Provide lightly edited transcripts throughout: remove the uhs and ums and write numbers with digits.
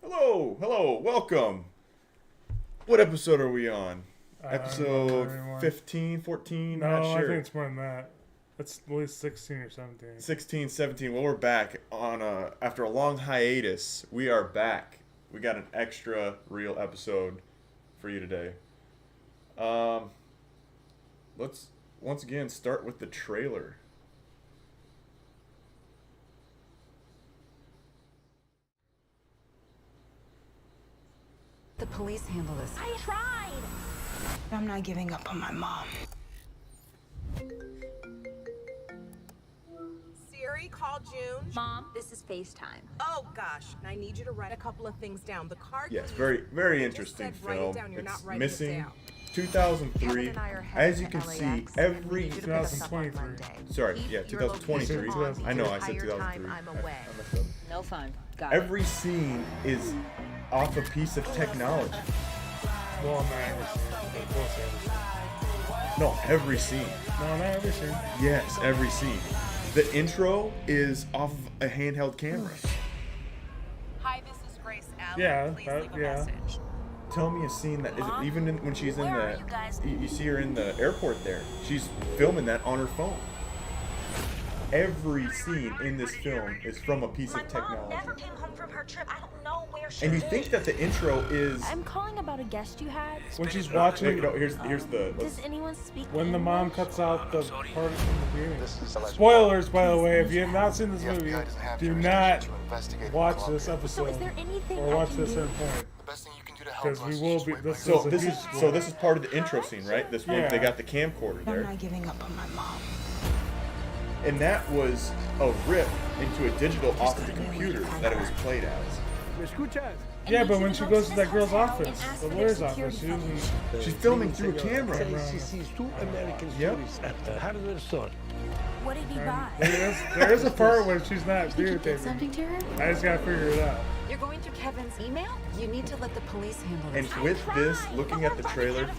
Hello, welcome. What episode are we on? I don't Episode remember anymore. 15, 14, No, not I sure. think it's more than that. It's at least 16 or 17. 16, 17. Well, we're back on after a long hiatus. We are back. We got an extra real episode for you today. Let's once again start with the trailer. The police handle this. I tried! I'm not giving up on my mom. Siri, call June. Mom, this is FaceTime. Oh gosh, I need you to write a couple of things down. The car Yes, keys. very, very I just interesting said write it film. down. You're It's not writing missing. it down. 2003. Kevin and I are headed As you to can see, LAX, every and we need you to pick us up on 2023. Monday. Sorry, Keep yeah, your 2023. location on I know, the I said entire 2003. time I'm away. I messed up. No fun. Got Every scene is off a piece of technology. Well, not every scene. But we'll say every scene. No, every scene. No, not every scene. Yes, every scene. The intro is off of a handheld camera. Hi, this is Grace Allen. Yeah, Please that- leave a yeah. message. Tell me a scene that is even when she's in Where are the you guys? you see her in the airport there. She's filming that on her phone. Every scene in this film is from a piece My of mom technology. never came home from her trip. I don't know where she And you is. think that the intro is I'm calling about a guest you had. When she's Wait, watching, no, here's the Does anyone speak when the mom English? cuts out the part from the beginning. This is alleged. Spoilers, by the way, if you have not seen this The movie, FBI doesn't have do jurisdiction not to investigate watch Columbia. this episode So is there anything or I watch can this do? in point. The best thing you can do to help Because us we is will just be- wait this by is so your this huge is side. spoiler. so this is part of the intro scene, right? This one Yeah. they got the camcorder I'm there. not giving up on my mom. And that was a rip into a digital off of the computer that it was played as. Yeah, but you when to she go goes to to the that girl's hotel office, and ask the for lawyer's their office, she security doesn't. She's filming through a camera. She sees two American Yep. tourists at the hardware store. What did he buy? There is a part where she's not Did you get videotaping. something to her? I just gotta figure it out. You're going through Kevin's email? You need to let the police handle And this. with this, looking at the trailer,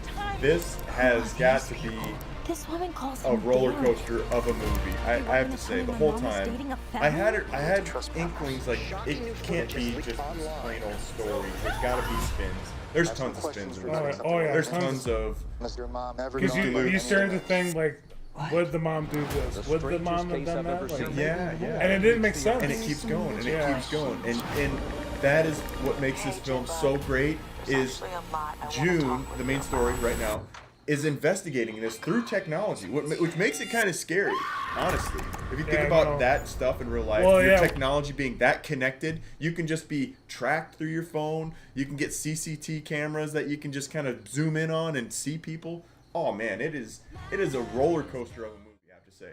this has got to be This woman calls a him roller Darren. coaster of a movie. I have to say, the whole time, I had inklings like it can't be just these plain old stories. There's got to be spins. There's tons of spins in this. Oh yeah, There's tons. tons of Has your mom ever Because known about you any started of to this? think like, would the mom do this? Would the mom have done that? Like, yeah. and it didn't make sense. And it keeps going and it Yeah. keeps going and that is what makes this film so great is June, the main story right now, is investigating this through technology, which makes it kind of scary, honestly. If you think Yeah, about no. that stuff in real life, Well, your yeah. technology being that connected, you can just be tracked through your phone. You can get CCT cameras that you can just kind of zoom in on and see people. Oh man, it is a roller coaster of a movie, I have to say.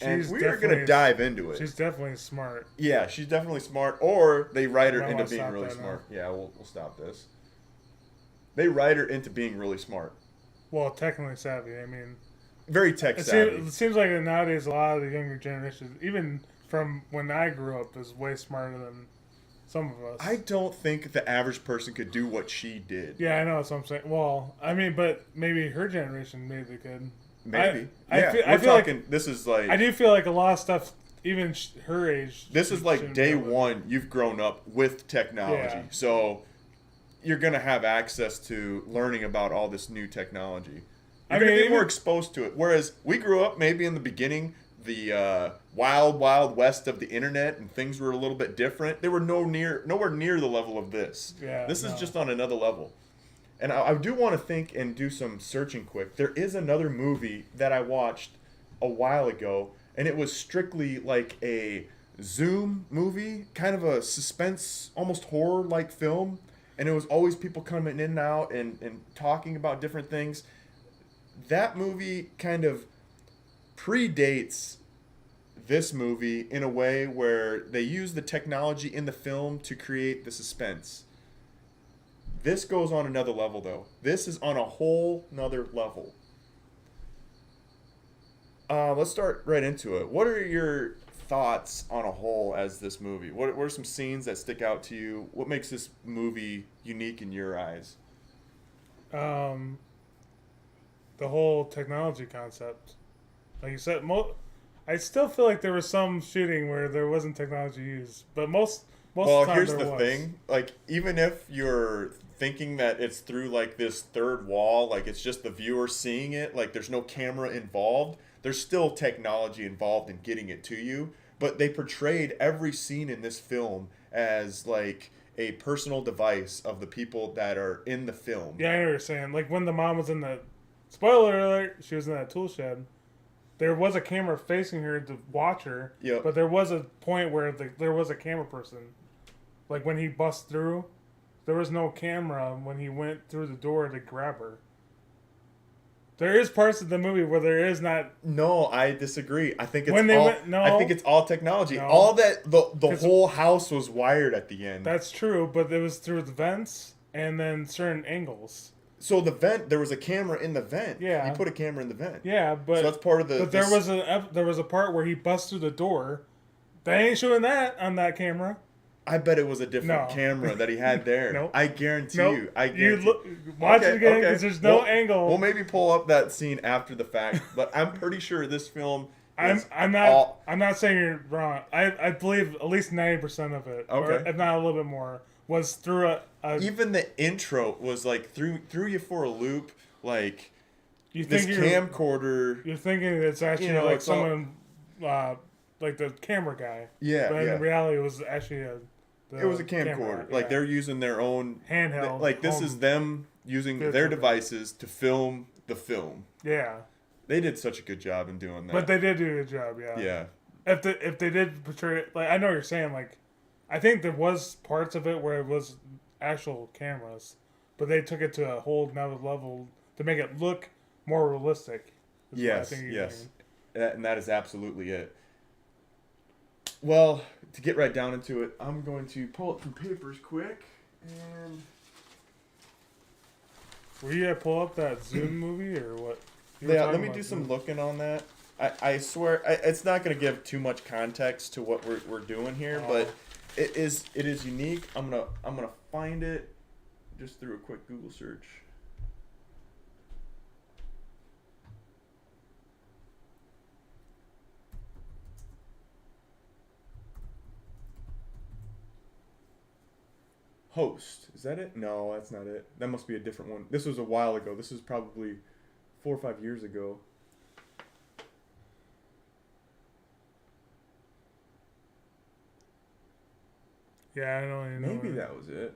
And She's we are going to definitely- dive into it. She's definitely smart. Yeah, she's definitely smart, or they write her I into wanna being stop really that now. smart. Yeah, we'll stop this. They write her into being really smart. Well, technically savvy. I mean, Very tech it savvy. seems like nowadays a lot of the younger generation, even from when I grew up, is way smarter than some of us. I don't think the average person could do what she did. Yeah, I know that's what I'm saying. Well, I mean, but maybe her generation maybe could. Maybe. I yeah, feel- we're I feel like- talking. This is like. I do feel like a lot of stuff, even her age. This is like shouldn't day be able to- one. You've grown up with technology, Yeah. so you're gonna have access to learning about all this new technology. I You're gonna mean, get more even- exposed to it. Whereas we grew up maybe in the beginning, the wild west of the internet, and things were a little bit different. They were nowhere near the level of this. Yeah, This is no. just on another level. And I do want to think and do some searching quick. There is another movie that I watched a while ago, and it was strictly like a Zoom movie, kind of a suspense, almost horror-like film. And it was always people coming in and out and talking about different things. That movie kind of predates this movie in a way where they use the technology in the film to create the suspense. This goes on another level, though. This is on a whole nother level. Let's start right into it. What are your thoughts on a whole as this movie? What are some scenes that stick out to you? What makes this movie unique in your eyes? The whole technology concept. Like you said, I still feel like there was some shooting where there wasn't technology used, but most Most Well, of the time here's there the was. thing. Like, even if you're thinking that it's through like this third wall, like it's just the viewer seeing it, like there's no camera involved, there's still technology involved in getting it to you. But they portrayed every scene in this film as like a personal device of the people that are in the film. Yeah, I know what you're saying. Like when the mom was in the spoiler alert, she was in that tool shed. There was a camera facing her to watch her. Yep. But there was a point where there was a camera person. Like when he bust through, there was no camera when he went through the door to grab her. There is parts of the movie where there is not. No, I disagree. I think it's When they all. went- no. I think it's all technology. No. All that the 'Cause- whole house was wired at the end. That's true, but it was through the vents and then certain angles. So the vent, there was a camera in the vent. Yeah. You put a camera in the vent. Yeah, but So that's part of the. But there was a part where he busts through the door. They ain't showing that on that camera. I bet it was a different No. camera that he had there. Nope. I guarantee Nope. you. I You guarantee. look, watch it again because there's no We'll- angle. We'll maybe pull up that scene after the fact, but I'm pretty sure this film. is I'm not all- I'm not saying you're wrong. I believe at least 90% of it, or Okay. if not a little bit more, was through a Even the intro was like threw you for a loop. Like you this think you're camcorder. you're thinking it's actually You know, like it's all- someone like the camera guy. Yeah, But in yeah. reality, it was actually It was a camcorder. camera, Like yeah. they're using their own Handheld Like this home is them using theater. their devices to film the film. Yeah, They did such a good job in doing that. but they did do a good job. Yeah. yeah. If they did portray it, like I know what you're saying, like I think there was parts of it where it was actual cameras, but they took it to a whole nother level to make it look more realistic. is what I Yes, think you're yes. saying. And that is absolutely it. Well, to get right down into it, I'm going to pull up some papers quick and Were you gonna pull up that Zoom movie or what? You were yeah, talking let me about do some Zoom. looking on that. I swear it's not going to give too much context to what we're doing here, but it is unique. I'm gonna find it just through a quick Google search. Host. Is that it? No, that's not it. That must be a different one. This was a while ago. This is probably 4 or 5 years ago. Yeah, I don't even know. Maybe that was it.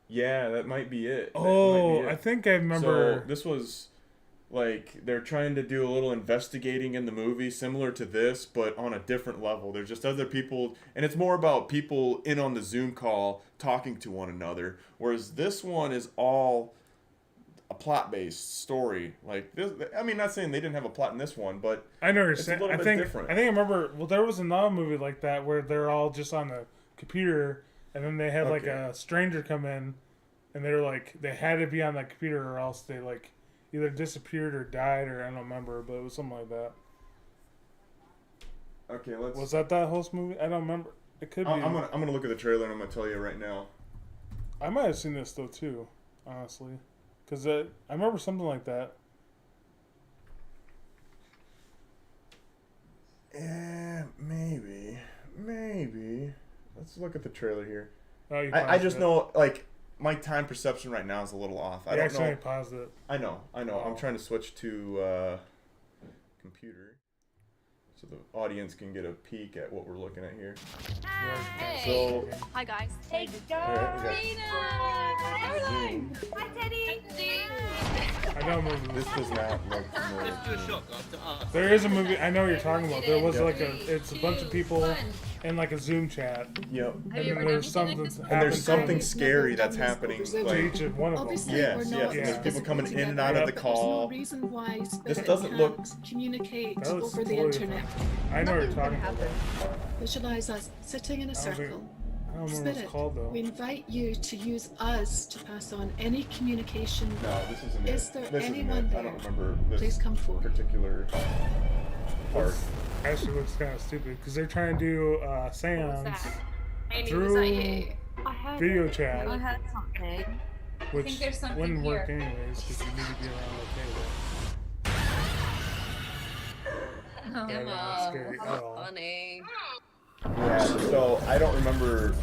Yeah, that might be it. That Oh, might be it. I think I remember. So this was like they're trying to do a little investigating in the movie, similar to this, but on a different level. There's just other people, and it's more about people in on the Zoom call talking to one another. Whereas this one is all a plot-based story. Like this, I mean, not saying they didn't have a plot in this one, but I know what you're it's a saying. little I bit think different. I remember. Well, there was another movie like that where they're all just on the computer, and then they had like Okay. a stranger come in, and they're like they had to be on that computer or else they like either disappeared or died or I don't remember, but it was something like that. Okay, let's. Was that host movie? I don't remember. It could be. I'm gonna look at the trailer and I'm gonna tell you right now. I might have seen this though too, honestly, because I remember something like that. Yeah, maybe. Let's look at the trailer here. Oh, you I paused just it. know, like, my time perception right now is a little off. I You don't accidentally know. paused it. I know. I'm Oh. trying to switch to computer so the audience can get a peek at what we're looking at here. So, Hi guys. Hey alright, Caroline. Hi Teddy. I know a movie. this does not look familiar. There is a movie. I know what you're talking about. There was like it's a bunch of people in like a Zoom chat, Yep. and then there's something. And there's something scary that's happening. to Like, each of one of them. Obviously, Yes, we're yes, not there's people coming in and out of the together, but call. There's no reason why This Spirit doesn't look- can't communicate That looks over the totally internet. I know what you're talking about. Visualize us sitting in a I don't think- circle. I don't remember what Spirit, it's called though. we invite you to use us to pass on any communication. No, this isn't Is it. there This isn't anyone it. I there? don't remember this Please come forward. particular part. Actually, looks kind of stupid because they're trying to do seance Amy, through was that you? video chat, I had something. which there's something wouldn't work here. anyways because you need to be around the table. Emma, That's scary. how Oh. funny. Yeah, so I don't remember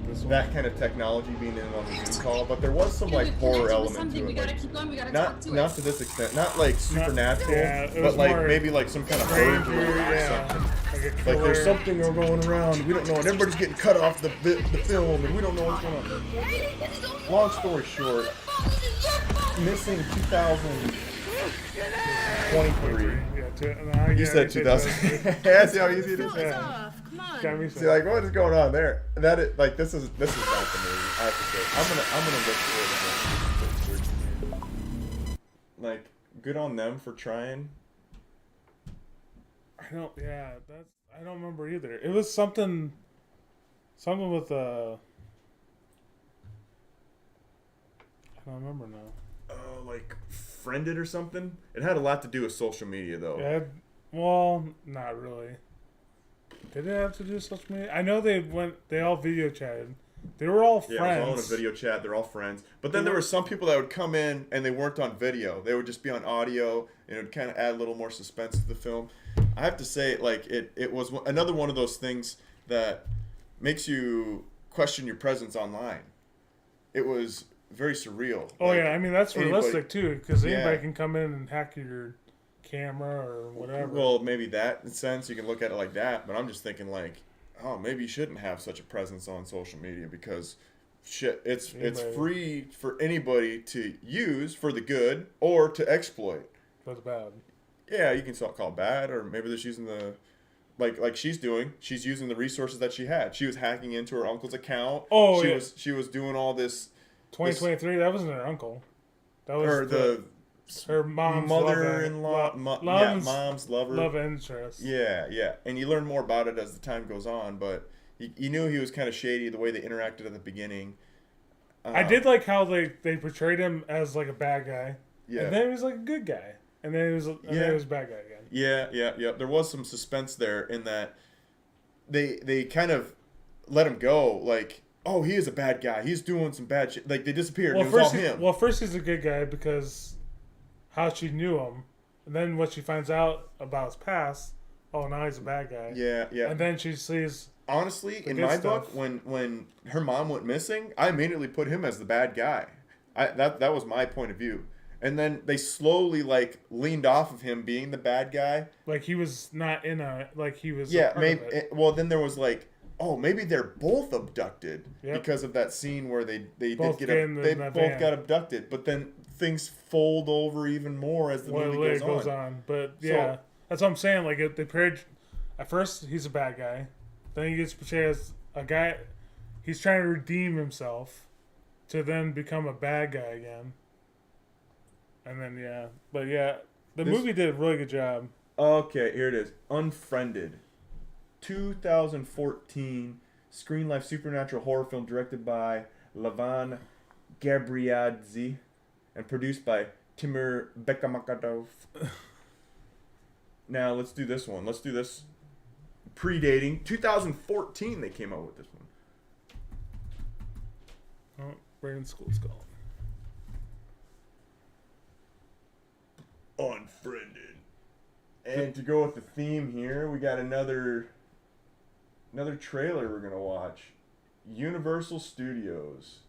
This one. that kind of technology being in on the Zoom call, but there was some like horror element to it. Like, keep going. We gotta not to this extent, not like supernatural, yeah, it but was like more maybe like some kind of stranger, burglary or yeah. something. Like a Like killer. there's something going around, we don't know, and everybody's getting cut off the film, and we don't know what's going on. Long story short, missing 2023. Yeah, You said 2000. Yeah, see how easy it is. Yeah. Got me See, like, what is going on there? That is like, this is not the movie. I have to say, I'm gonna look for it. Like, good on them for trying. I don't. Yeah, I don't remember either. It was something with I don't remember now. Like friended or something. It had a lot to do with social media, though. Yeah, well, not really. Did it have to do with social media? I know they all video chatted. They were all friends. Yeah, it was all in a video chat. They're all friends. But then there were some people that would come in and they weren't on video. They would just be on audio, and it would kind of add a little more suspense to the film. I have to say, like, it was another one of those things that makes you question your presence online. It was very surreal. Oh, Like, yeah, I mean, that's realistic, too, because anybody Yeah. can come in and hack your camera or whatever. Well, maybe that in a sense you can look at it like that, but I'm just thinking like, oh, maybe you shouldn't have such a presence on social media because shit, it's free for anybody to use for the good or to exploit. That's bad. Yeah, you can call it bad, or maybe they're just using the like she's doing. She's using the resources that she had. She was hacking into her uncle's account. Oh, she yeah. she was doing all this. 2023. That wasn't her uncle. That was Or her mom's mother-in-law, mom's lover, love interest. Yeah, and you learn more about it as the time goes on, but you knew he was kind of shady the way they interacted at the beginning. I did like how they portrayed him as like a bad guy, Yeah, and then he was like a good guy, and then he was then he was a bad guy again. yeah. There was some suspense there in that they kind of let him go, like, oh, he is a bad guy. He's doing some bad shit. Like they disappeared. Well, it was all him. first he's a good guy because how she knew him, and then what she finds out about his past. Oh, now he's a bad guy. Yeah. And then she sees. Honestly, in good my stuff. book, when her mom went missing, I immediately put him as the bad guy. That was my point of view. And then they slowly like leaned off of him being the bad guy. Like he was not in a like he was. Yeah, a part maybe. of it. Well, then there was like, oh, maybe they're both abducted Yep. because of that scene where they Both did get in they that both van. got abducted. But then things fold over even more as the movie It goes on. But So- yeah, that's what I'm saying. Like they portrayed. At first, he's a bad guy. Then he gets portrayed as a guy. He's trying to redeem himself, to then become a bad guy again. And then the movie did a really good job. Okay, here it is. Unfriended. 2014 Screen Life supernatural horror film directed by Levan Gabriadze and produced by Timur Bekamakadov. Now, let's do this one. Let's do this predating 2014 they came out with this one. Oh, Braden School's calling. Unfriended. And to go with the theme here, we got another trailer we're gonna watch. Universal Studios.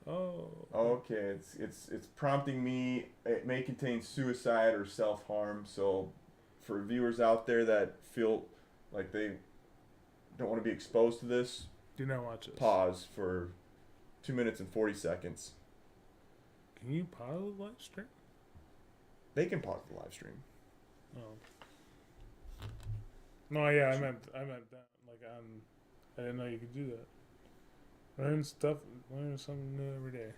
Oh. Okay, it's prompting me. It may contain suicide or self-harm. So, for viewers out there that feel like they don't want to be exposed to this, Do not watch this. pause for 2 minutes and 40 seconds. Can you pause the live stream? They can pause the live stream. Oh. No, yeah, I meant that. Like I didn't know you could do that. Learn something new every day.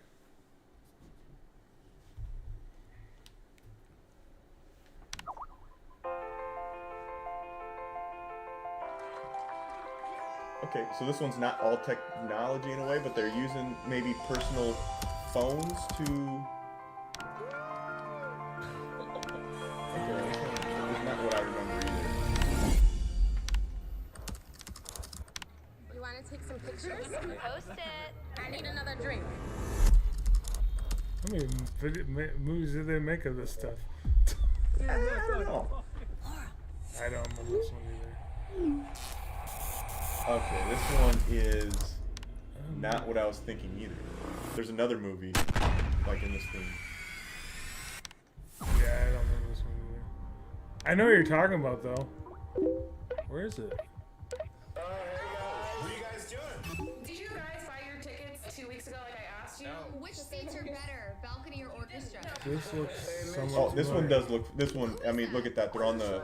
Okay, so this one's not all technology in a way, but they're using maybe personal phones to. Okay, it's not what I remember either. You want to take some pictures? Post it. I need another drink. How many movies did they make of this stuff? I don't know. I don't remember this one either. Okay, this one is not what I was thinking either. There's another movie like in this theme. Yeah, I don't remember this one either. I know what you're talking about though. Where is it? Did you guys buy your tickets 2 weeks ago like I asked you? Which seats are better, balcony or orchestra? This looks somewhat Oh, this one familiar. does look. This one. I mean, look at that. They're on the.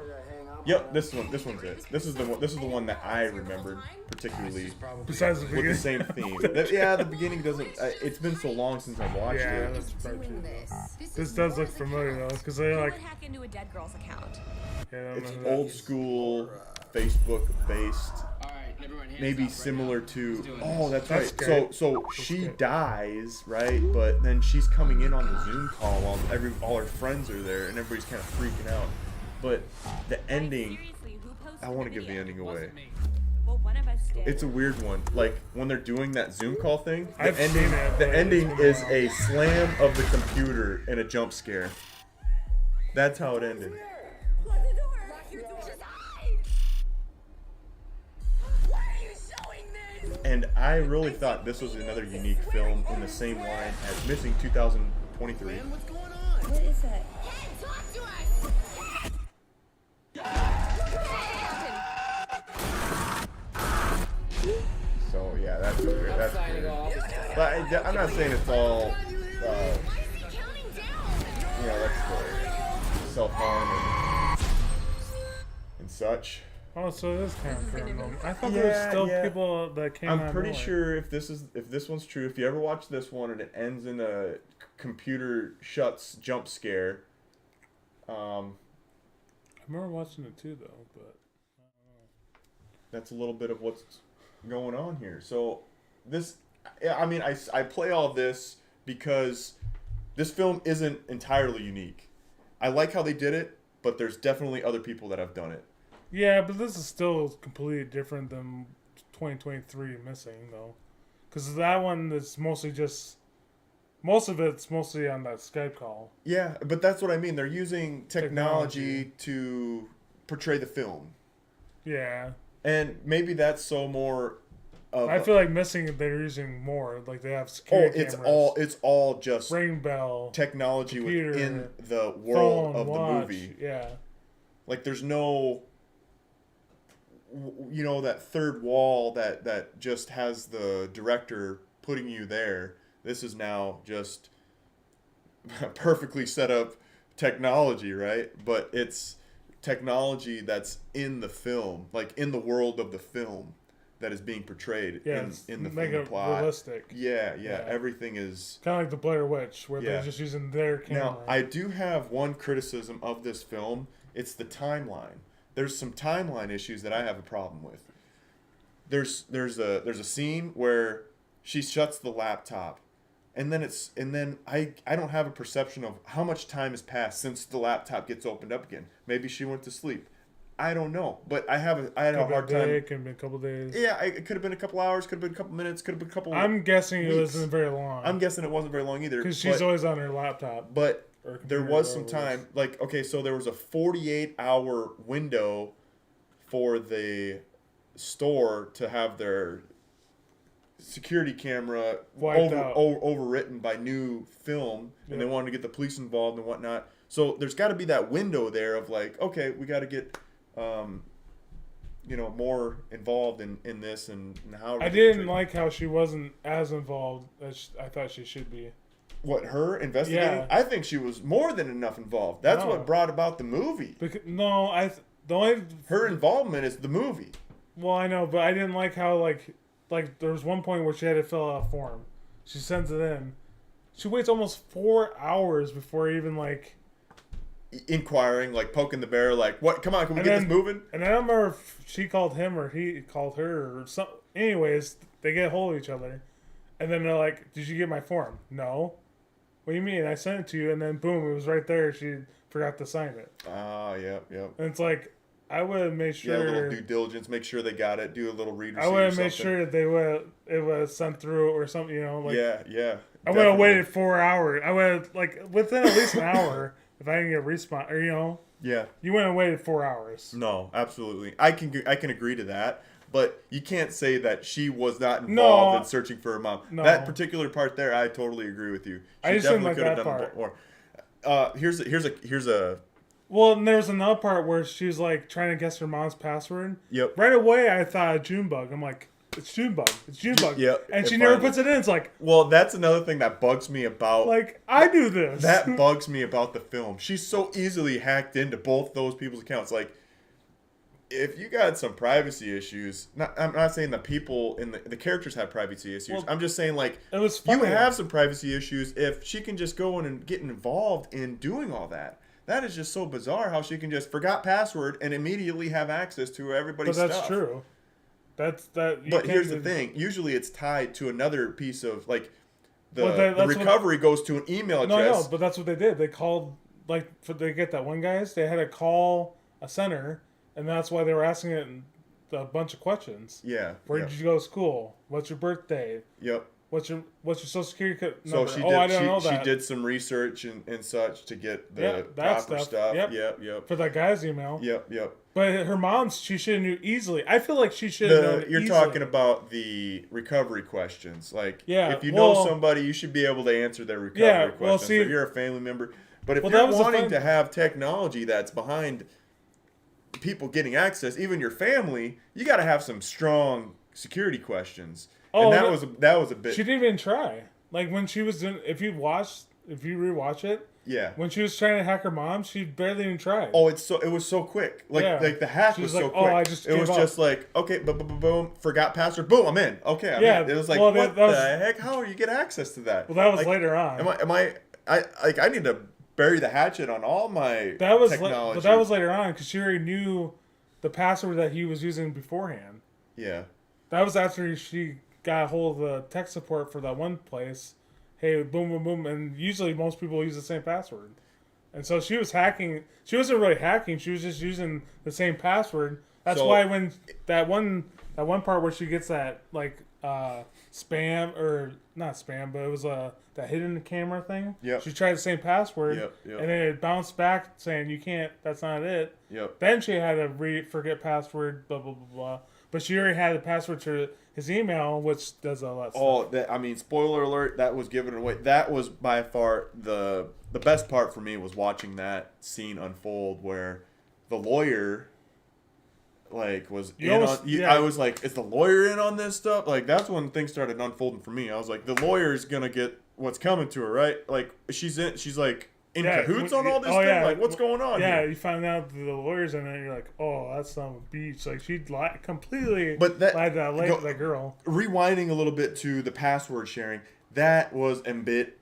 Yep, this one. This one's it. This is the one. This is the one that I remembered particularly Besides the with beginning. the same theme. Yeah, the beginning doesn't. It's been so long since I watched Yeah, it. that's probably true. This This does look familiar though, because they like. hack into a dead girl's account. Yeah, I don't It's know who that old is. school Facebook based. Maybe similar to. Oh, that's right. That's So great. so she good. dies, right? But then she's coming in on the Zoom call while all her friends are there, and everybody's kind of freaking out. But the ending. I want to give the ending away. Well, one of us did. It's a weird one. Like when they're doing that Zoom call thing, the I've ending, seen it, the but ending it's been a is while. a slam of the computer and a jump scare. That's how it ended. Lock the door. Lock your door. Why are you showing this? And I really thought this was another unique film in the same line as Missing 2023. What is that? Talk to us. So yeah, that's weird. That's weird. But I'm not saying it's all, that's the self-harm and such. Oh, so it is kind of paranormal. I thought there was still people that came out I'm of pretty nowhere. sure if this one's true, if you ever watch this one and it ends in a computer shuts jump scare, I remember watching it too, though. But that's a little bit of what's going on here. So this, I mean, I play all this because this film isn't entirely unique. I like how they did it, but there's definitely other people that have done it. yeah, but this is still completely different than 2023 Missing, though, because that one is mostly just. Most of it's mostly on that Skype call. Yeah, but that's what I mean. They're using technology to portray the film. Yeah. And maybe that's so more of I feel like Missing they're using more. Like they have oh, security cameras. it's all just Ring bell. technology computer, within the world phone, of watch. the movie. Yeah. Like there's no that third wall that just has the director putting you there. This is now just perfectly set up technology, right? But it's technology that's in the film, like in the world of the film that is being portrayed Yeah. in the make film it plot. realistic. Yeah, Yeah. everything is. Kind of like the Blair Witch, where Yeah. they're just using their camera. Now, I do have one criticism of this film. It's the timeline. There's some timeline issues that I have a problem with. There's a scene where she shuts the laptop, and then I don't have a perception of how much time has passed since the laptop gets opened up again. Maybe she went to sleep. I don't know, but I had a hard Could time. have been a couple days. Yeah, it could have been a couple hours, could have been a couple minutes, could have been a couple. I'm guessing it weeks. wasn't very long. I'm guessing it wasn't very long either. Because she's but- always on her laptop. But Or there computer, was some whatever it time, like, okay, so there was a 48-hour window for the store to have their security camera Wiped out. overwritten by new film, and they Yep. wanted to get the police involved and whatnot. So there's got to be that window there of like, okay, we got to get, more involved in this and how. I didn't like how she wasn't as involved as I thought she should be. What, her investigating? Yeah. I think she was more than enough involved. That's No. what brought about the movie. Because, no, the only Her involvement is the movie. well, I know, but I didn't like how like there was one point where she had to fill out a form. She sends it in. She waits almost 4 hours before even like. Inquiring, like poking the bear, like, what? Come on, can we And get then- this moving? And I don't remember if she called him or he called her or some. Anyways, they get a hold of each other, and then they're like, "Did you get my form?" No. What do you mean? I sent it to you, and then boom, it was right there. She forgot to sign it. Ah, yep. And it's like, I would have made Yeah, a little sure. due diligence, make sure they got it, do a little read receipt I would or have made something. sure that it was sent through or something. Like yeah. I would have definitely. waited 4 hours. I would have within at least an hour if I didn't get a response or Yeah. you wouldn't have waited 4 hours. No, absolutely. I can agree to that, but you can't say that she was not involved No. in searching for her mom. No. That particular part there, I totally agree with you. She I just didn't like could have that done part. more. Here's a Well, and there was another part where she was like trying to guess her mom's password. Yep. Right away, I thought Junebug. I'm like, it's Junebug. It's Junebug. Yep. And she And never finally- puts it in. It's like, well, that's another thing that bugs me about I do this. that bugs me about the film. She's so easily hacked into both those people's accounts. Like, if you got some privacy issues, I'm not saying the people in the characters have privacy issues. Well, I'm just saying, like, it was you funny. have some privacy issues if she can just go in and get involved in doing all that. That is just so bizarre how she can just forgot password and immediately have access to everybody's But that's stuff. true. That's that. you But can't here's the do- thing. Usually it's tied to another piece of, like, Well, the that's what- recovery goes to an email No, address. no, but that's what they did. They called, like, they get that one guys. They had to call a center, and that's why they were asking it a bunch of questions. Yeah. Where yep, did you go to school? What's your birthday? Yep. What's your social security So number? she oh, did. I don't know She that. did some research and such to get the Yeah, that proper stuff. stuff. Yep. Yep. For that guy's email. Yep. But her mom's, she should have knew easily. I feel like she should have known it You're easily. talking about the recovery questions. Like, Yeah, if you know well- somebody, you should be able to answer their recovery Yeah, questions. well, see- if you're a family member, but if Well, that you're was the wanting fun- to have technology that's behind people getting access, even your family, you got to have some strong security questions. Oh, and that that- was a bit. She didn't even try. Like, when she was in, if you rewatch it, yeah. when she was trying to hack her mom, she barely even tried. Oh, it was so quick. Like Yeah. like the hack She was was so like, quick. "Oh, I just it was gave up." just like, okay, boom, forgot password, boom, I'm in. Okay, I'm Yeah, in. It was like, well, what that was- the heck? How do you get access to that? Well, that was Like, later on. I need to bury the hatchet on all my That was technology. but that was later on because she already knew the password that he was using beforehand. yeah. That was after she got a hold of the tech support for that one place. Hey, boom, boom, boom, and usually most people use the same password, and so she was hacking. She wasn't really hacking. She was just using the same password. That's So- why when that one part where she gets that like spam or not spam, but it was that hidden camera thing. Yep. She tried the same password. Yep. And then it bounced back saying you can't. That's not it. Yep. Then she had to forget password. Blah blah blah blah. But she already had the password to his email, which does all that stuff. Oh, spoiler alert, that was given away. That was by far the best part for me was watching that scene unfold where the lawyer like was You in almost- on yeah. I was like, is the lawyer in on this stuff? Like that's when things started unfolding for me. I was like, the lawyer's gonna get what's coming to her, right? Like she's like in cahoots on all this thing? Like what's going on Yeah, here? you find out the lawyer's in it, and you're like, oh, that's some beach. Like she completely But that- lied to that girl. Rewinding a little bit to the password sharing, that was a bit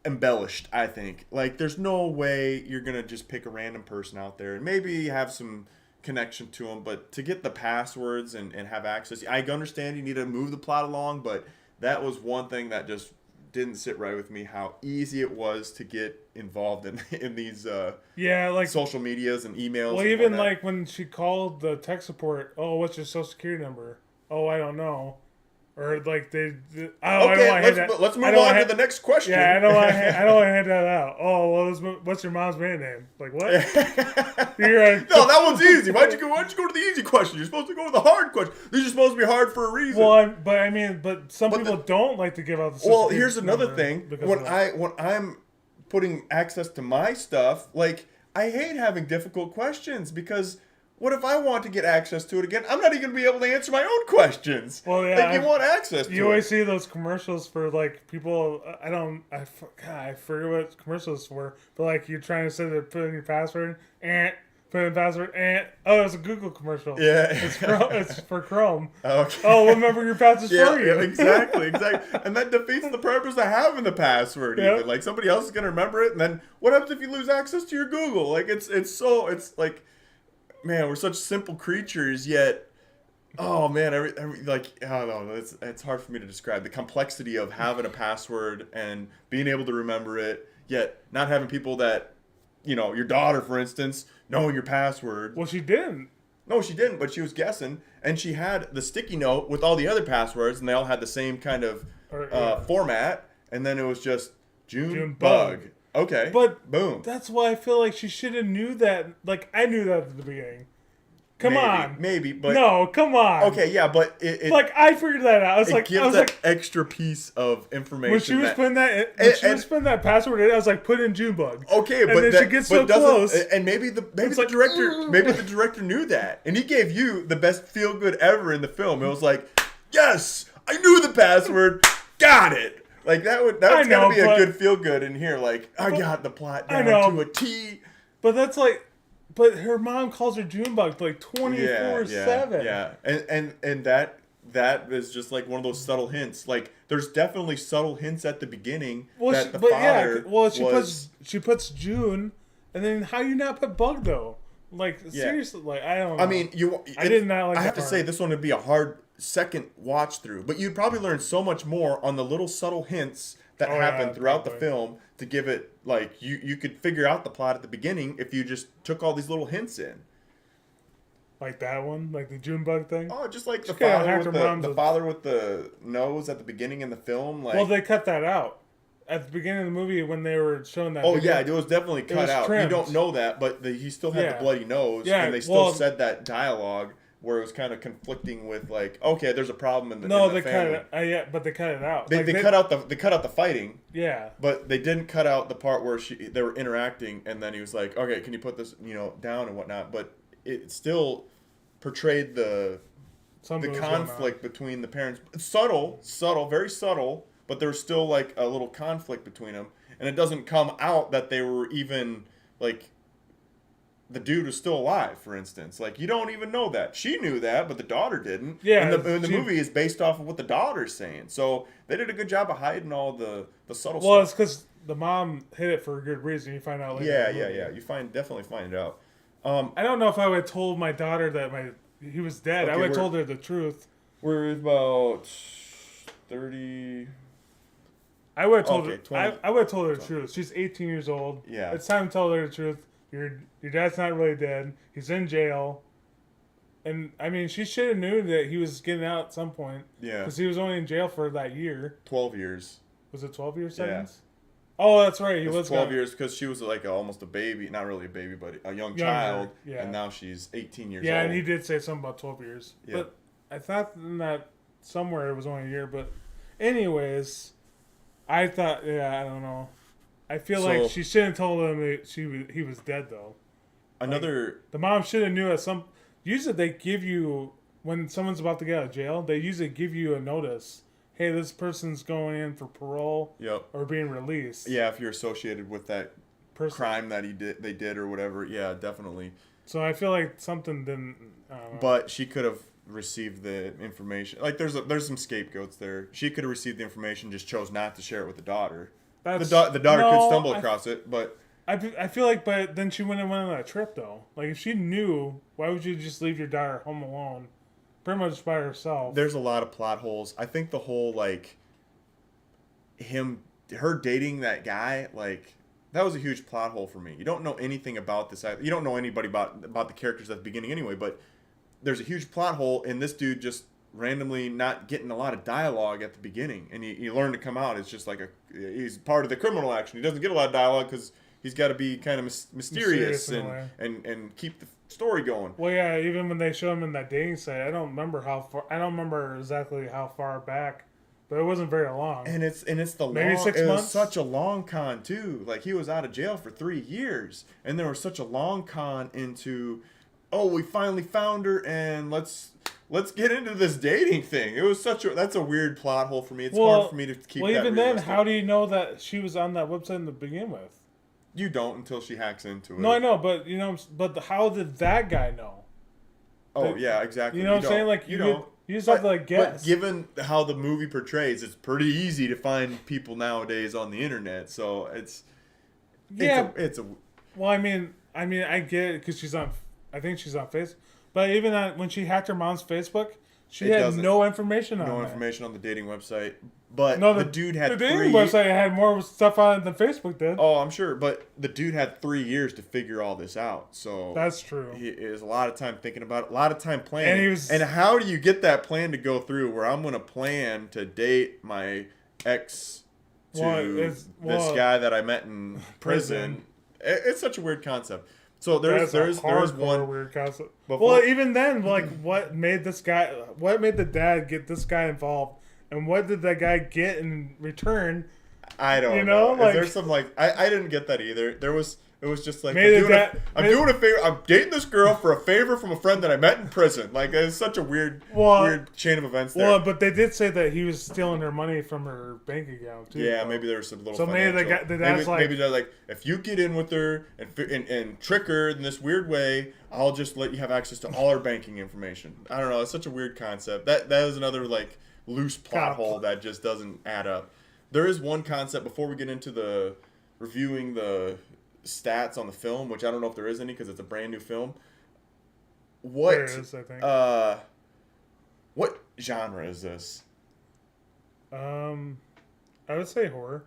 embellished, I think. Like there's no way you're gonna just pick a random person out there and maybe have some connection to them, but to get the passwords and have access, I understand you need to move the plot along, but that was one thing that just didn't sit right with me, how easy it was to get involved in these Yeah, like social medias and emails. well, and even whatnot. like when she called the tech support, oh, what's your social security number? Oh, I don't know. Or like they I don't want to let's move on to the next question. Yeah, I don't want to hand that out. Oh, well, what's your mom's maiden name? Like what? You're like, No, that one's easy. Why'd you go to the easy question? You're supposed to go to the hard question. These are supposed to be hard for a reason. well, but some people don't like to give out the social Well, security here's another number thing. because When of that. I'm putting access to my stuff, like I hate having difficult questions because what if I want to get access to it again? I'm not even gonna be able to answer my own questions. Well, yeah, like you want access to You it. always see those commercials for like people. I forget what commercials for. But like you're trying to set it, put in your password, and put in password, and oh, it's a Google commercial. Yeah. it's for Chrome. Okay. Oh, remember your password Yeah, for you. yeah, exactly. And that defeats the purpose of having the password. Yeah. Even like somebody else is gonna remember it, and then what happens if you lose access to your Google? Like it's like, man, we're such simple creatures, yet, oh man, every like I don't know. It's hard for me to describe the complexity of having a password and being able to remember it, yet not having people that, your daughter, for instance, knowing your password. Well, she didn't. No, she didn't, but she was guessing, and she had the sticky note with all the other passwords, and they all had the same kind of format, and then it was just June Bug. Okay, But boom. that's why I feel like she should have knew that. Like I knew that at the beginning, Come on. maybe, but no, come on. okay, yeah, but it Like I figured that out. I was it like, gives I was that like, extra piece of information. when she was that, putting that, password in, I was like, put in Junebug. okay, and but then that, she gets but so doesn't- close. and maybe the It's like, director knew that, and he gave you the best feel good ever in the film. It was like, yes, I knew the password, got it. Like that's gotta be a good feel good in here. Like I got the plot down to a T. But that's like, but her mom calls her Junebug like 24/7. Yeah, and that is just like one of those subtle hints. Like there's definitely subtle hints at the beginning that the father she puts June, and then how you not put Bug though? Like seriously, like I don't know. I mean, I did not like I that have to part. say this one would be a hard second watch through, but you'd probably learn so much more on the little subtle hints that happen throughout the film to give it like you could figure out the plot at the beginning if you just took all these little hints in. Like that one, like the Junebug thing. Oh, just like the kinda father hacked with her mom's the father with the nose at the beginning in the film. Like, Well, they cut that out at the beginning of the movie when they were showing that. oh video. yeah, it was definitely cut was out. trimmed. You don't know that, but he still had Yeah. the bloody nose, Yeah, and they still well- said that dialogue where it was kind of conflicting with like, okay, there's a problem in the No, in the they family. cut it. Yeah, but they cut it out. They, Like, they cut out the fighting, Yeah. but they didn't cut out the part where they were interacting, and then he was like, okay, can you put this down and whatnot? But it still portrayed the Something was going conflict between the parents. It's subtle, very subtle, but there's still like a little conflict between them, and it doesn't come out that they were even like the dude was still alive, for instance. Like you don't even know that. She knew that, but the daughter didn't. Yeah, and the movie is based off of what the daughter's saying, so they did a good job of hiding all the subtle Well, it's stuff. because the mom hid it for a good reason. You find out later. Yeah, in the movie. yeah. You definitely find it out. I don't know if I would have told my daughter that he was dead. I Okay, would have we're- told her the truth. We're about 30. I would have told Okay, her. 20. I would have told her the truth. She's 18 years old. Yeah. It's time to tell her the truth. Your dad's not really dead. He's in jail. And I mean, she should have knew that he was getting out at some point. Yeah. Because he was only in jail for that year. 12 years. Was it 12 years sentence? Oh, that's right. He It was 12 gone. years because she was like almost a baby, not really a baby, but a young Younger, child, yeah. and now she's 18 years Yeah, old. and he did say something about 12 years. Yeah. But I thought in that somewhere it was only a year. But anyways, I thought, I don't know. I feel So- like she shouldn't have told him that he was dead, though. Another, The mom should have knew at some. Usually they give you, when someone's about to get out of jail, they usually give you a notice. Hey, this person's going in for parole yep, or being released. yeah, if you're associated with that Person. crime that they did or whatever, yeah, definitely. So I feel like something didn't. I don't know. But she could have received the information. Like there's some scapegoats there. She could have received the information, just chose not to share it with the daughter. That's, The daughter no, could stumble across it, but I feel like, but then she wouldn't have went on that trip though. Like if she knew, why would you just leave your daughter home alone, pretty much by herself? there's a lot of plot holes. I think the whole like her dating that guy, like that was a huge plot hole for me. You don't know anything about this. You don't know anybody about the characters at the beginning anyway, but there's a huge plot hole in this dude just randomly not getting a lot of dialogue at the beginning, and you learn to come out. It's just like he's part of the criminal action. He doesn't get a lot of dialogue because he's got to be kind of mysterious in a way. and keep the story going. Well, yeah. Even when they show him in that dating site, I don't remember how far. I don't remember exactly how far back, but it wasn't very long. And it's the Maybe long. 6 It was months? such a long con too. Like he was out of jail for 3 years, and there was such a long con into, oh, we finally found her, and let's get into this dating thing. It was that's a weird plot hole for me. It's hard for me to keep. Well, that even then, realistic. how do you know that she was on that website to begin with? You don't until she hacks into it. No, I know, but how did that guy know? Oh yeah, exactly. You know what I'm saying? don't. Like you don't. you just have to like guess. But given how the movie portrays, it's pretty easy to find people nowadays on the internet. So it's it's a Well, I mean, I get it because she's on. I think she's on Facebook. But even when she hacked her mom's Facebook, she It had doesn't- no information on no that. information on the dating website. But No, the dude had the dating 3 website had more stuff on it than Facebook did. Oh, I'm sure, but the dude had 3 years to figure all this out. So That's true. He is a lot of time thinking about it, a lot of time planning. And and how do you get that plan to go through? Where I'm going to plan to date my ex to this guy that I met in prison. It's such a weird concept. So there's hardcore one. weird concept. Before- Well, even then, like, what made the dad get this guy involved, and what did that guy get in return? I don't You know, know. like- Is there some like I didn't get that either. It was just like Maybe I'm doing a favor. I'm dating this girl for a favor from a friend that I met in prison. Like it's such a weird chain of events there. Well, but they did say that he was stealing her money from her bank account too. Yeah, maybe there's some little. So maybe the dad's like, maybe they're like, if you get in with her and trick her in this weird way, I'll just let you have access to all her banking information. I don't know. It's such a weird concept. That is another like loose plot hole that just doesn't add up. There is one concept before we get into the reviewing the stats on the film, which I don't know if there is any because it's a brand new film. What? There is, I think. What genre is this? I would say horror.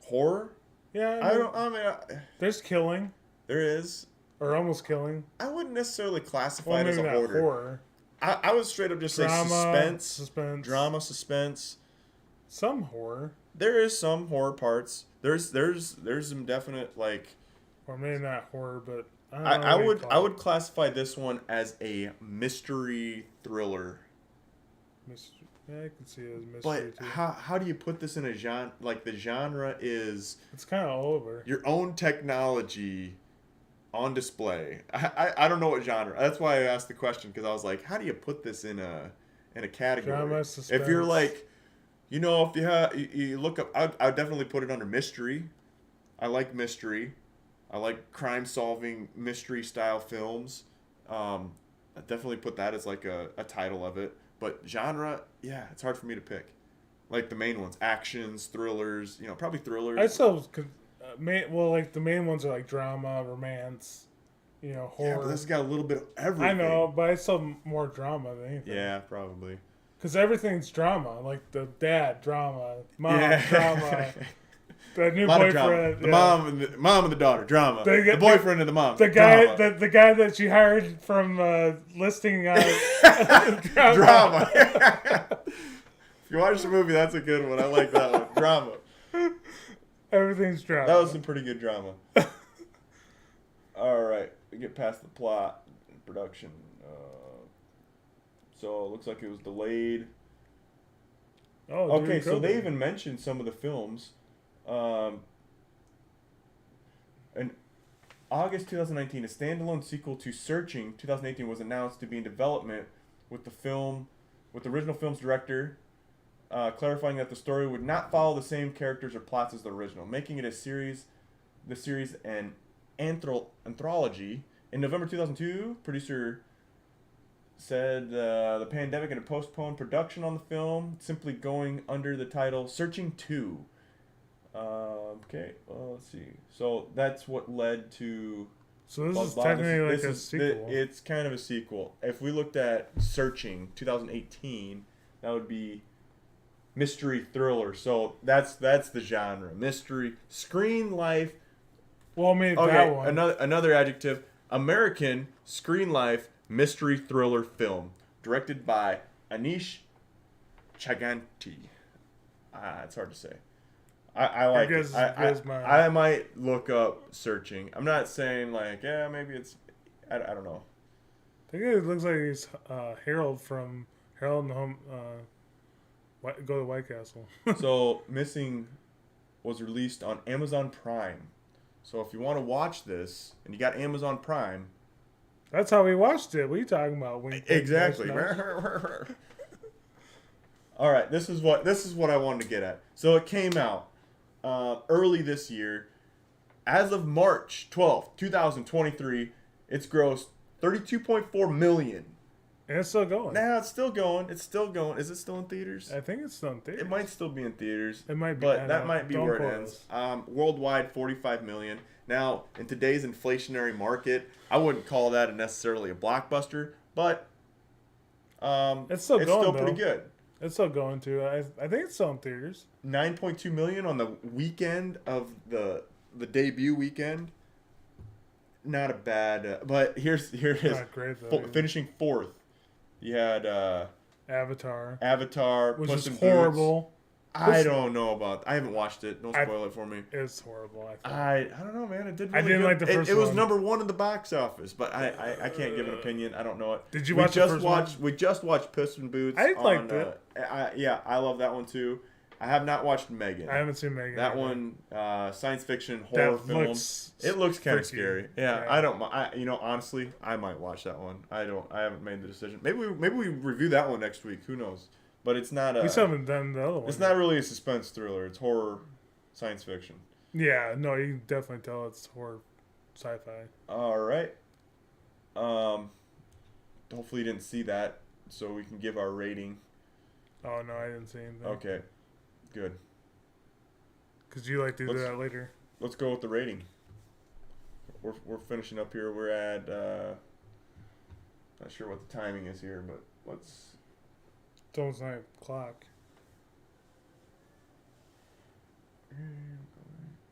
Horror? Yeah, there's killing. There is. Or almost killing. I wouldn't necessarily classify Well, it as maybe a not horror. horror. I would straight up just say suspense. Drama, suspense. Some horror. There is some horror parts. There's some definite like. Or maybe not horror, but I don't know I would classify this one as a mystery thriller. Yeah, I can see it as mystery But too. how do you put this in a genre? Like the genre is It's kind of all over. your own technology on display. I don't know what genre. That's why I asked the question because I was like, how do you put this in a category? Drama, If you're suspense. like, if you look up, I'd definitely put it under mystery. I like mystery. I like crime solving mystery style films. I definitely put that as like a title of it. But genre, yeah, it's hard for me to pick. Like the main ones, actions, thrillers. Probably thrillers. I still like the main ones are like drama, romance, horror. Yeah, but this has got a little bit of everything. I know, but I still more drama than anything. Yeah, probably. Because everything's drama. Like the dad, drama. Mom, Yeah. drama. The new A lot of drama. boyfriend. The mom and the daughter, drama. The boyfriend and the mom, The guy, drama. the guy that she hired from listing Drama. If you watch the movie, that's a good one. I like that one. Drama. Everything's drama. That was some pretty good drama. All right, we get past the plot and production. So it looks like it was delayed. Oh, Okay, so they even mentioned some of the films. In August 2019, a standalone sequel to Searching 2018 was announced to be in development with the original film's director, clarifying that the story would not follow the same characters or plots as the original, making it the series an anthology. In November 2002, producer said the pandemic had postponed production on the film, simply going under the title Searching 2. Okay, well, let's see. So that's what led to. So this is Blah, blah. technically like This a is- sequel. It's kind of a sequel. If we looked at Searching 2018, that would be mystery thriller. So that's the genre. Mystery, screen life. Well, I mean, Okay, that one. another adjective. American screen life mystery thriller film. Directed by Anish Chaganty. It's hard to say. I like it. guess it's mine. I might look up Searching. I'm not saying like, yeah, maybe it's, I don't know. I think it looks like he's Harold from Harold and the Home. Go to White Castle. So Missing was released on Amazon Prime. So if you want to watch this and you got Amazon Prime, That's how we watched it. What are you talking about? exactly. All right, this is what I wanted to get at. So it came out early this year. As of March 12th, 2023, it's grossed $32.4 million. And it's still going. Now it's still going. It's still going. Is it still in theaters? I think it's still in theaters. It might still be in theaters. It might be. I But that know. might be Don't where quote it ends. us. Worldwide, 45 million. Now, in today's inflationary market, I wouldn't call that necessarily a blockbuster, but It's still going, pretty though. good. It's still going to. I think it's still in theaters. 9.2 million on the weekend of the debut weekend. Not a bad, but here it is. Not great though. either. Finishing fourth, you had Avatar, Avatar, which Puss is in Boots. horrible. I don't know about. I haven't watched it. Don't I- spoil it for me. It's horrible. I thought. I don't know, man. It did. I Really didn't good. like the first It was one. #1 in the box office, but I can't give an opinion. I don't know it. Did you We watch the just first watched? one? We just watched Puss in Boots. I on, liked it. Yeah, I love that one too. I have not watched Megan. I haven't seen Megan. That either. one, science fiction horror That film. looks It looks kind of freaky. scary. Yeah, Yeah. I don't. Honestly, I might watch that one. I haven't made the decision. Maybe we review that one next week. Who knows? But it's not. We still haven't done the other one. It's not really a suspense thriller. It's horror, science fiction. Yeah, no, you can definitely tell it's horror, sci-fi. All right. Hopefully you didn't see that, so we can give our rating. Oh no, I didn't see anything. Okay, good. Because you like to do Let's- that later. Let's go with the rating. We're finishing up here. We're at not sure what the timing is here, but let's. It's almost 9 o'clock.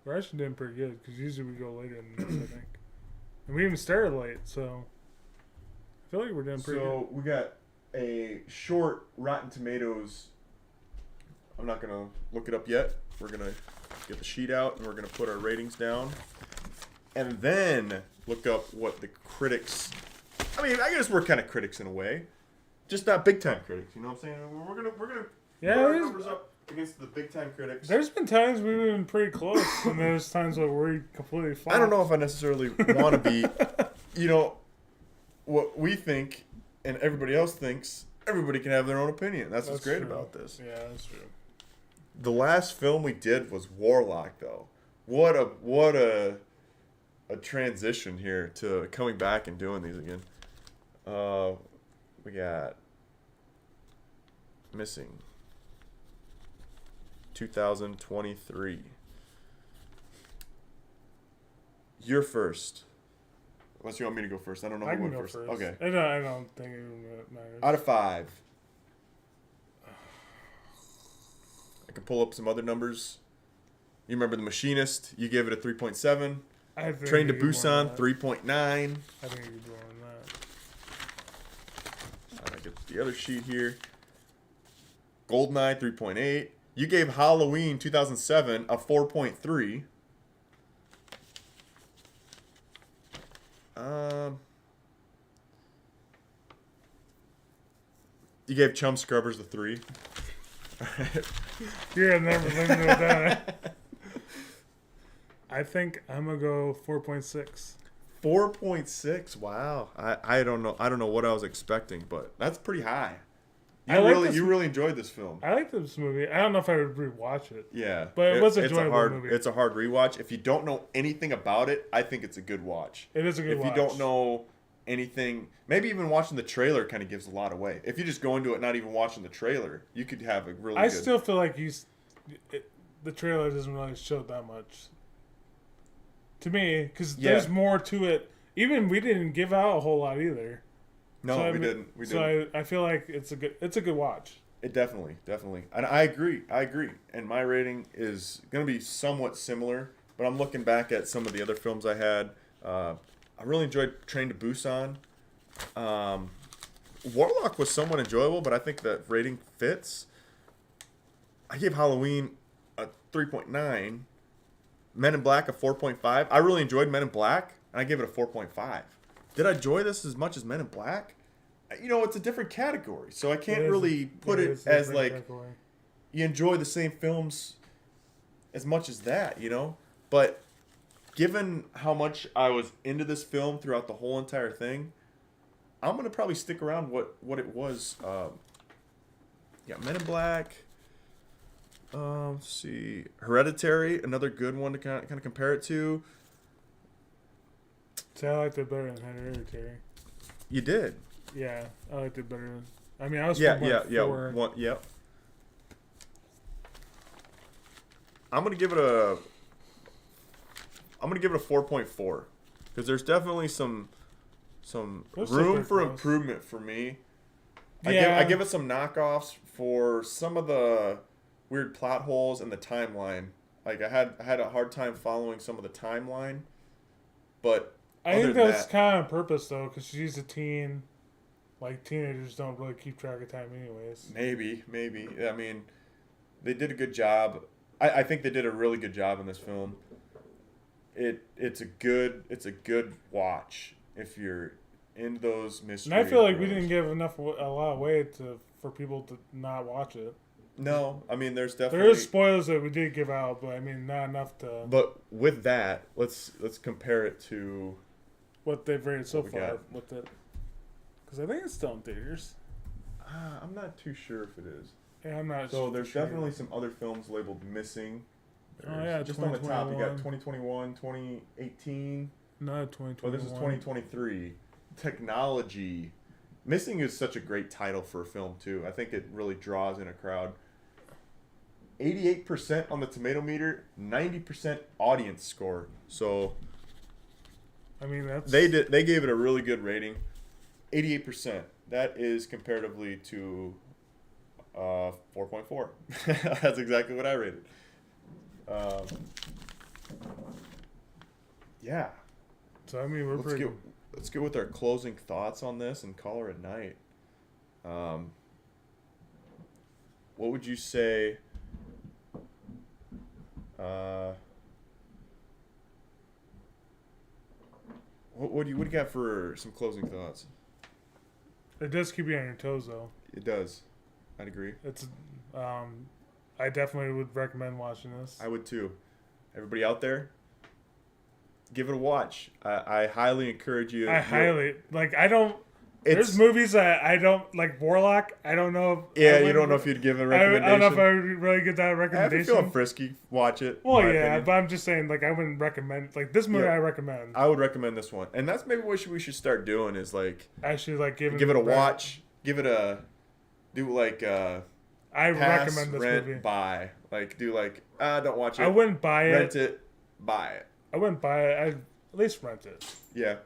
We're actually doing pretty good because usually we go later than this, I think. And we even started late, so I feel like we're doing pretty good. So we got a short Rotten Tomatoes. I'm not gonna look it up yet. We're gonna get the sheet out and we're gonna put our ratings down, and then look up what the critics. I mean, I guess we're kind of critics in a way, just not big time critics. You know what I'm saying? We're gonna Yeah, put our there's- numbers up against the big time critics. There's been times we've been pretty close, and there's times where we're completely fine. I don't know if I necessarily want to be, what we think and everybody else thinks. Everybody can have their own opinion. That's what's great true. about this. Yeah, that's true. The last film we did was Warlock, though. What a transition here to coming back and doing these again. We got missing 2023. You're first. Unless you want me to go first. I don't know I who can went go first. first. Okay. I don't think it matters. Out of 5. I can pull up some other numbers. You remember The Machinist? You gave it a 3.7. I think Train to you could do more than Busan, that. 3.9. I think you could do more than that. I get the other sheet here. Goldeneye, 3.8. You gave Halloween 2007 a 4.3. You gave Chum Scrubbers a 3. You're never limited with that. I think I'm gonna go 4.6. 4.6. Wow. I don't know. I don't know what I was expecting, but that's pretty high. I like this- You really enjoyed this film. I like this movie. I don't know if I would rewatch it. Yeah, But it was an it's enjoyable a hard, movie. It's a hard rewatch. If you don't know anything about it, I think it's a good watch. It is a good If watch. you don't know anything, maybe even watching the trailer kind of gives a lot away. If you just go into it not even watching the trailer, you could have a really I good. still feel like the trailer doesn't really show that much. To me, because Yeah. there's more to it. Even we didn't give out a whole lot either. No, So, I we mean- didn't. We so didn't. I feel like it's a good watch. It definitely. And I agree. And my rating is going to be somewhat similar, but I'm looking back at some of the other films I had. I really enjoyed Train to Busan. Warlock was somewhat enjoyable, but I think that rating fits. I gave Halloween a 3.9. Men in Black a 4.5. I really enjoyed Men in Black, and I gave it a 4.5. Did I enjoy this as much as Men in Black? It's a different category, so I can't really put it is a as different like category. you enjoy the same films as much as that, But given how much I was into this film throughout the whole entire thing, I'm gonna probably stick around what it was. Men in Black. Let's see, Hereditary, another good one to kind of compare it to. See, I liked it better than Hereditary. You did. Yeah, I liked it better. I mean, I was Yeah. for One, yep. I'm gonna give it a 4.4 because there's definitely some Those room are for close. improvement for me. Yeah. I give it some knockoffs for some of the weird plot holes in the timeline. Like I had a hard time following some of the timeline, but I other think than that's that, kind of on purpose though, because she's a teen. Like teenagers don't really keep track of time, anyways. maybe. I mean, They did a good job. I think they did a really good job in this film. It's a good watch if you're into those mysteries. And I feel like we didn't give a lot of way for people to not watch it. No, I mean there's definitely There is spoilers that we did give out, but I mean not enough to. But with that, let's compare it to what they've rated so we far got. with it, because I think it's still in theaters. I'm not too sure if it is. Yeah, I'm not. So there's sure. definitely some other films labeled missing. Oh yeah, Just on the top, you got 2021, 2018. No, 2021. Oh, this is 2023. Technology. Missing is such a great title for a film too. I think it really draws in a crowd. 88% on the tomato meter, 90% audience score. So I mean that's they gave it a really good rating. 88%. That is comparatively to 4.4. That's exactly what I rated. Yeah. So I mean we're pretty. Let's get with our closing thoughts on this and call her a night. What would you say? What do you got for some closing thoughts? It does keep you on your toes though. It does. I'd agree. It's I definitely would recommend watching this. I would too. Everybody out there, give it a watch. I highly encourage you. I don't. There's movies that I don't like. Warlock. I don't know. Yeah, you don't know if you'd give a recommendation. I don't know if I would really get that recommendation. If you're feeling frisky, watch it. Well, yeah, but I'm just saying, like, I wouldn't recommend like this movie. Yeah. I recommend. I would recommend this one, and that's maybe what we should start doing is like actually like give it a watch, give it a do like I pass, recommend this rent, movie. buy. Like do like don't watch it. I wouldn't buy it. Rent it, buy it. I wouldn't buy it. I'd at least rent it. Yeah.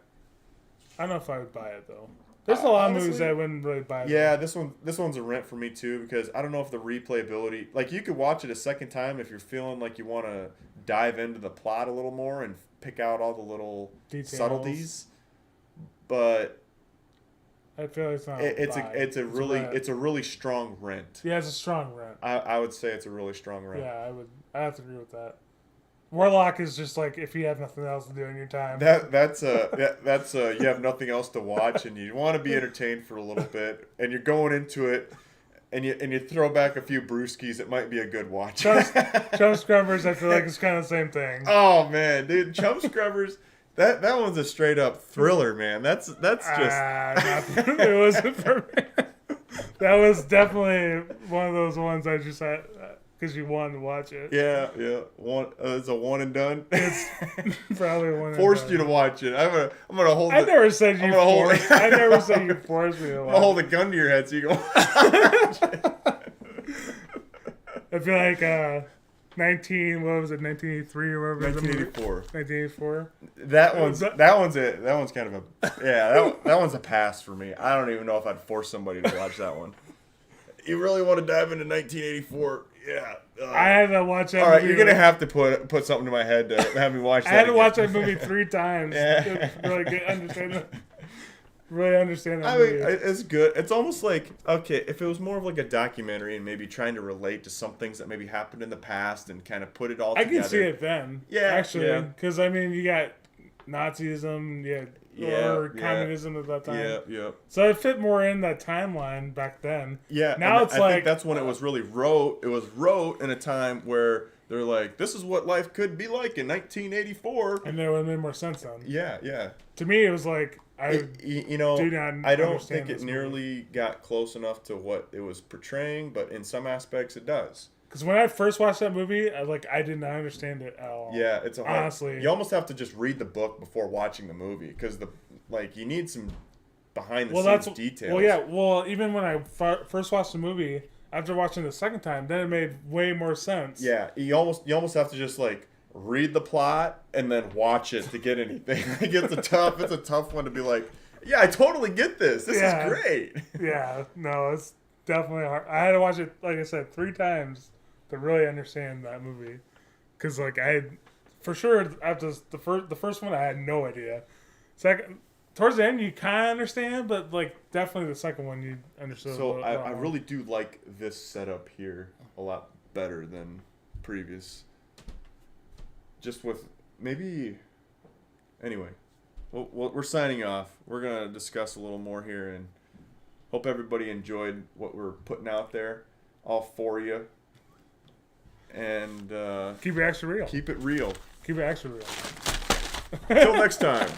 I don't know if I would buy it though. There's a lot of movies honestly, that I wouldn't really buy. Yeah, this one's a rent for me too because I don't know if the replayability. Like you could watch it a second time if you're feeling like you want to dive into the plot a little more and pick out all the little details. subtleties. But I feel like it's not. It's a really strong rent. Yeah, it's a strong rent. I would say it's a really strong rent. Yeah, I have to agree with that. Warlock is just like if you have nothing else to do in your time. That's you have nothing else to watch and you want to be entertained for a little bit and you're going into it and you throw back a few brewskis. It might be a good watch. Chum Scrubbers, I feel like it's kind of the same thing. Oh man, dude, Chum Scrubbers. That one's a straight up thriller, man. That's just. It wasn't for me. That was definitely one of those ones I just had because you wanted to watch it. Yeah. It's a one and done. It's probably one. Forced you to watch it. I'm gonna hold. I never said you forced. I never said you forced me to watch. I'm gonna hold a gun to your head so you can. I feel like 1983 or whatever. 1984. 1984. That one's it. That one's kind of that one's a pass for me. I don't even know if I'd force somebody to watch that one. You really want to dive into 1984? Yeah. I had to watch that. All right, movie you're gonna have to put something to my head to have me watch that. I had to watch that movie 3 times to really understand that movie. I mean, it's good. It's almost like, okay, if it was more of like a documentary and maybe trying to relate to some things that maybe happened in the past and kind of put it all together. I can see it then. Yeah, actually, because I mean, you got Nazism, or communism at that time. Yeah. So it fit more in that timeline back then. Yeah. Now it's I think that's when it was really wrote. It was wrote in a time where they're like, this is what life could be like in 1984. And it would have made more sense then. Yeah. To me, it was like, I don't think it nearly got close enough to what it was portraying, but in some aspects it does. Because when I first watched that movie, I did not understand it at all. Yeah, it's honestly. You almost have to just read the book before watching the movie because you need some behind the scenes details. Well, yeah. Well, even when I first watched the movie, after watching it the second time, then it made way more sense. Yeah, you almost have to just like read the plot and then watch it to get anything. It's a tough one to be like, yeah, I totally get this. This is great. Yeah, no, it's definitely hard. I had to watch it, like I said, 3 times to really understand that movie. Because for sure, after the first one, I had no idea. Second, towards the end, you kind of understand, but like definitely the second one, you understood. So I really do like this setup here a lot better than previous. Just with maybe. Anyway, we're signing off. We're gonna discuss a little more here, and hope everybody enjoyed what we're putting out there, all for you. And keep it extra real. Keep it real. Keep it extra real. Until next time.